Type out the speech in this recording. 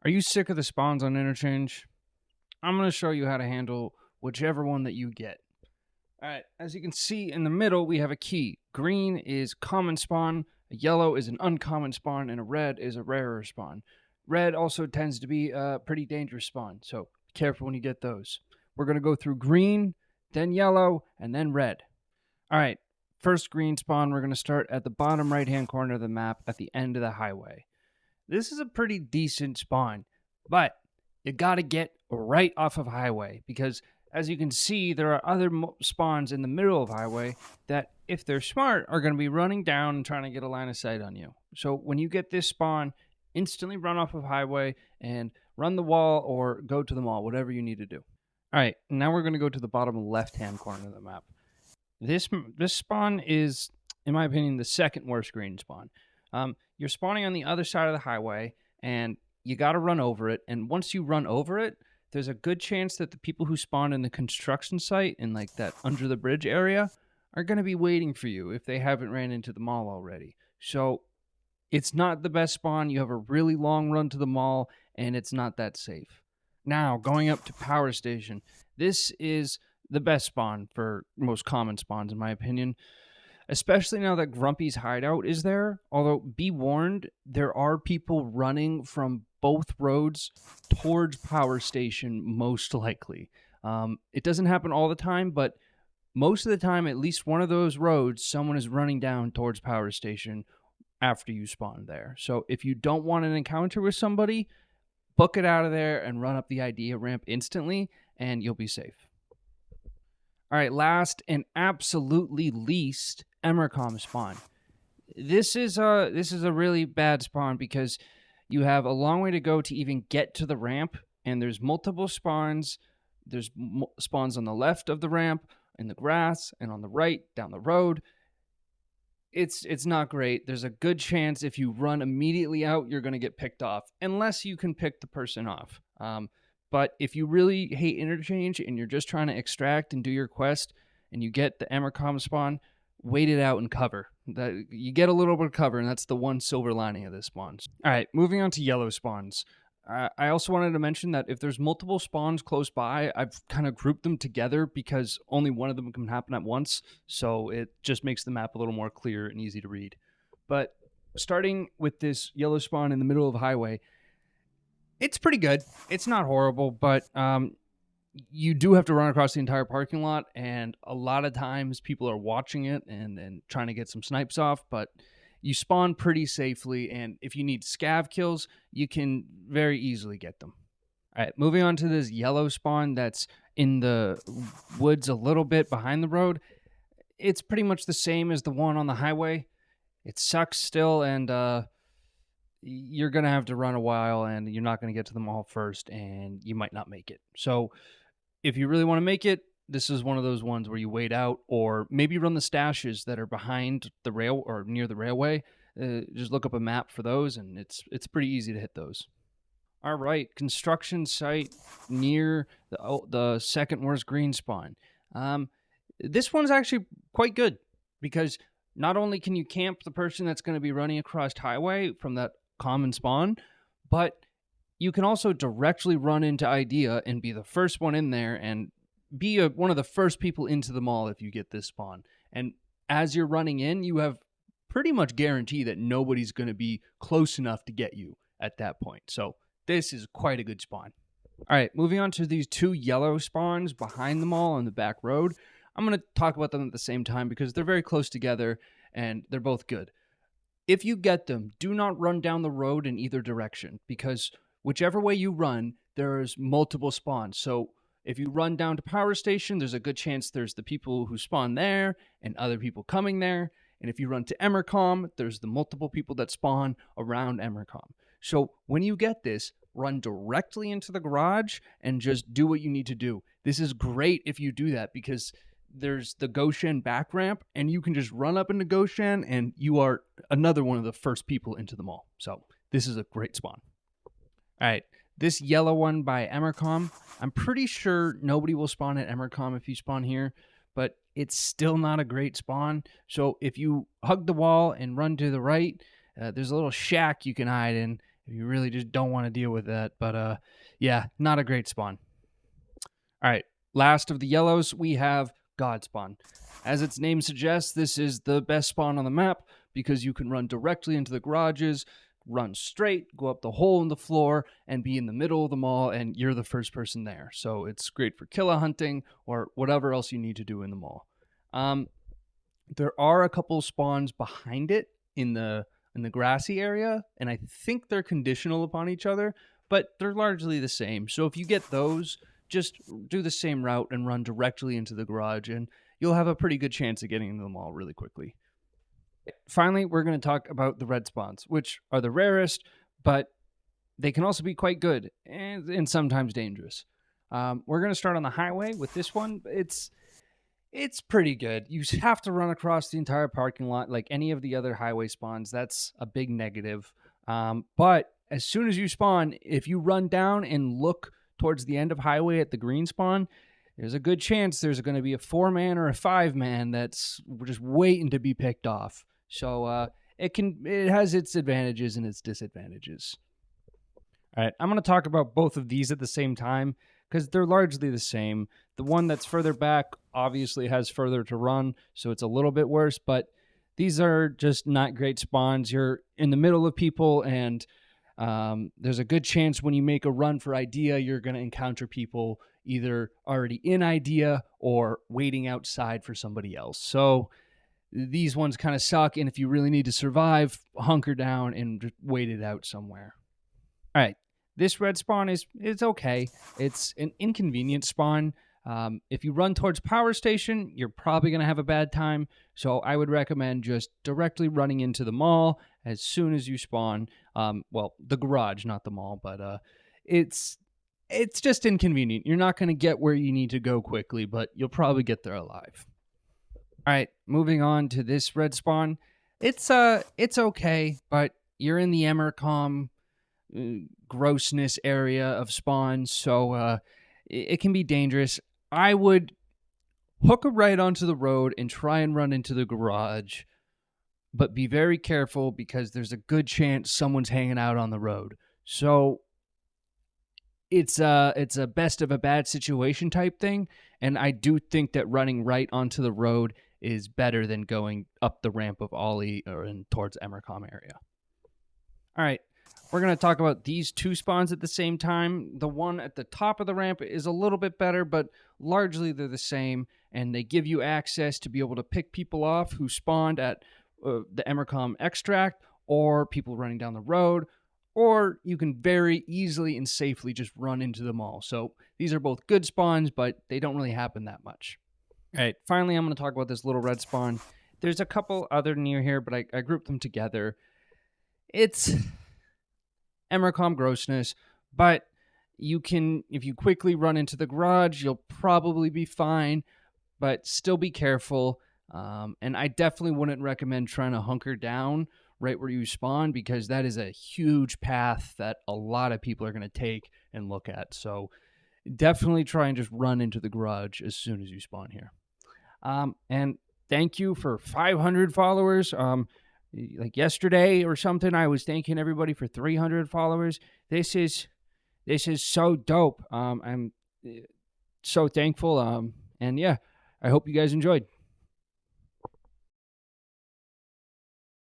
Are you sick of the spawns on Interchange? I'm going to show you how to handle whichever one that you get. Alright, as you can see in the middle, we have a key. Green is common spawn, a yellow is an uncommon spawn, and a red is a rarer spawn. Red also tends to be a pretty dangerous spawn, so be careful when you get those. We're going to go through green, then yellow, and then red. Alright, first green spawn, we're going to start at the bottom right-hand corner of the map at the end of the highway. This is a pretty decent spawn, but you got to get right off of highway because as you can see, there are other spawns in the middle of highway that, if they're smart, are going to be running down and trying to get a line of sight on you. So when you get this spawn, instantly run off of highway and run the wall or go to the mall, whatever you need to do. All right, now we're going to go to the bottom left-hand corner of the map. This spawn is, in my opinion, the second worst green spawn. You're spawning on the other side of the highway, and you got to run over it. And once you run over it, there's a good chance that the people who spawn in the construction site in like that under the bridge area are going to be waiting for you if they haven't ran into the mall already. So it's not the best spawn. You have a really long run to the mall, and it's not that safe. Now, going up to Power Station. This is the best spawn for most common spawns, in my opinion. Especially now that Grumpy's hideout is there. Although, be warned, there are people running from both roads towards Power Station, most likely. It doesn't happen all the time, but most of the time, at least one of those roads, someone is running down towards Power Station after you spawn there. So if you don't want an encounter with somebody, book it out of there and run up the idea ramp instantly, and you'll be safe. All right, last and absolutely least, Emercom spawn. This is a really bad spawn because you have a long way to go to even get to the ramp, and there's multiple spawns. There's spawns on the left of the ramp, in the grass, and on the right, down the road. It's not great. There's a good chance if you run immediately out, you're going to get picked off, unless you can pick the person off. But if you really hate Interchange and you're just trying to extract and do your quest, and you get the Emercom spawn, wait it out and cover. You get a little bit of cover, and that's the one silver lining of this spawn. All right, moving on to yellow spawns. I also wanted to mention that if there's multiple spawns close by, I've kind of grouped them together because only one of them can happen at once, so it just makes the map a little more clear and easy to read. But starting with this yellow spawn in the middle of the highway, it's pretty good. It's not horrible, but you do have to run across the entire parking lot, and a lot of times people are watching it and trying to get some snipes off, but you spawn pretty safely, and if you need scav kills, you can very easily get them. All right, moving on to this yellow spawn that's in the woods a little bit behind the road. It's pretty much the same as the one on the highway. It sucks still, and you're going to have to run a while, and you're not going to get to the mall first, and you might not make it. So if you really want to make it, this is one of those ones where you wait out, or maybe run the stashes that are behind the rail or near the railway. Just look up a map for those, and it's pretty easy to hit those. All right, construction site near the second worst green spawn. This one's actually quite good because not only can you camp the person that's going to be running across highway from that common spawn, but you can also directly run into Idea and be the first one in there and be one of the first people into the mall if you get this spawn. And as you're running in, you have pretty much guarantee that nobody's going to be close enough to get you at that point. So this is quite a good spawn. All right, moving on to these two yellow spawns behind the mall on the back road. I'm going to talk about them at the same time because they're very close together and they're both good. If you get them, do not run down the road in either direction because whichever way you run, there's multiple spawns. So if you run down to Power Station, there's a good chance there's the people who spawn there and other people coming there. And if you run to Emercom, there's the multiple people that spawn around Emercom. So when you get this, run directly into the garage and just do what you need to do. This is great if you do that because there's the Goshen back ramp, and you can just run up into Goshen, and you are another one of the first people into the mall. So this is a great spawn. All right. This yellow one by Emercom, I'm pretty sure nobody will spawn at Emercom if you spawn here, but it's still not a great spawn. So if you hug the wall and run to the right, there's a little shack you can hide in. You really just don't want to deal with that. But yeah, not a great spawn. All right, last of the yellows, we have God Spawn. As its name suggests, this is the best spawn on the map because you can run directly into the garages, run straight, go up the hole in the floor, and be in the middle of the mall, and you're the first person there. So it's great for killer hunting or whatever else you need to do in the mall. There are a couple spawns behind it in the grassy area, and I think they're conditional upon each other, but they're largely the same. So if you get those, just do the same route and run directly into the garage, and you'll have a pretty good chance of getting into the mall really quickly. Finally, we're going to talk about the red spawns, which are the rarest, but they can also be quite good and sometimes dangerous. We're going to start on the highway with this one. It's pretty good. You have to run across the entire parking lot like any of the other highway spawns. That's a big negative. But as soon as you spawn, if you run down and look towards the end of highway at the green spawn, there's a good chance there's going to be a 4-man or a 5-man that's just waiting to be picked off. So it has its advantages and its disadvantages. All right, I'm going to talk about both of these at the same time because they're largely the same. The one that's further back obviously has further to run, so it's a little bit worse, but these are just not great spawns. You're in the middle of people, and there's a good chance when you make a run for idea, you're going to encounter people either already in idea or waiting outside for somebody else. So these ones kind of suck, and if you really need to survive, hunker down and just wait it out somewhere. All right, this red spawn it's okay. It's an inconvenient spawn. If you run towards power station, you're probably going to have a bad time. So I would recommend just directly running into the mall as soon as you spawn. Well, the garage, not the mall, but it's just inconvenient. You're not going to get where you need to go quickly, but you'll probably get there alive. All right, moving on to this red spawn. It's okay, but you're in the Emercom grossness area of spawns, so it can be dangerous. I would hook a right onto the road and try and run into the garage, but be very careful because there's a good chance someone's hanging out on the road. So it's a best of a bad situation type thing, and I do think that running right onto the road is better than going up the ramp of Ollie or towards Emercom area. All right, we're going to talk about these two spawns at the same time. The one at the top of the ramp is a little bit better, but largely they're the same, and they give you access to be able to pick people off who spawned at the Emercom extract or people running down the road, or you can very easily and safely just run into the mall. So these are both good spawns, but they don't really happen that much. All right, finally, I'm going to talk about this little red spawn. There's a couple other near here, but I grouped them together. It's Emercom grossness, but you can, if you quickly run into the garage, you'll probably be fine, but still be careful. And I definitely wouldn't recommend trying to hunker down right where you spawn because that is a huge path that a lot of people are going to take and look at. So definitely try and just run into the garage as soon as you spawn here. And thank you for 500 followers. Like yesterday or something, I was thanking everybody for 300 followers. This is so dope. I'm so thankful. And yeah, I hope you guys enjoyed.